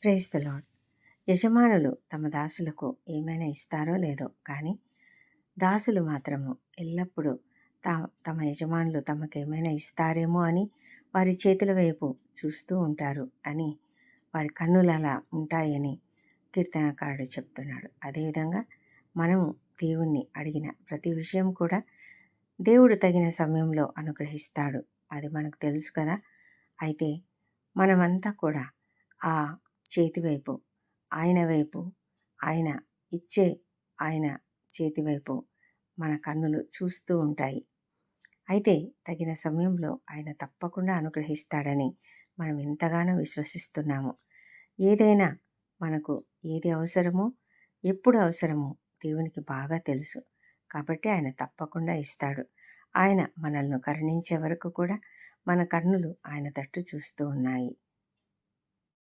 Praise the lord. యజమానులు తమ దాసులకు ఏమైనా ఇస్తారో లేదో, కానీ దాసులు మాత్రము ఎల్లప్పుడూ తమ యజమానులు తమకేమైనా ఇస్తారేమో అని వారి చేతుల వైపు చూస్తూ ఉంటారు అని, వారి కన్నులు అలా ఉంటాయని కీర్తనకారుడు చెప్తున్నాడు. అదేవిధంగా మనము దేవుణ్ణి అడిగిన ప్రతి విషయం కూడా దేవుడు తగిన సమయంలో అనుగ్రహిస్తాడు. అది మనకు తెలుసు కదా. అయితే మనమంతా కూడా ఆ చేతి వైపు, ఆయన వైపు, ఆయన ఇచ్చే ఆయన చేతి వైపు మన కన్నులు చూస్తూ ఉంటాయి. అయితే తగిన సమయంలో ఆయన తప్పకుండా అనుగ్రహిస్తాడని మనం ఎంతగానో విశ్వసిస్తున్నాము. ఏదైనా మనకు ఏది అవసరమో, ఎప్పుడు అవసరమో దేవునికి బాగా తెలుసు. కాబట్టి ఆయన తప్పకుండా ఇస్తాడు. ఆయన మనల్ని కరుణించే వరకు కూడా మన కన్నులు ఆయన తట్టు చూస్తూ ఉన్నాయి.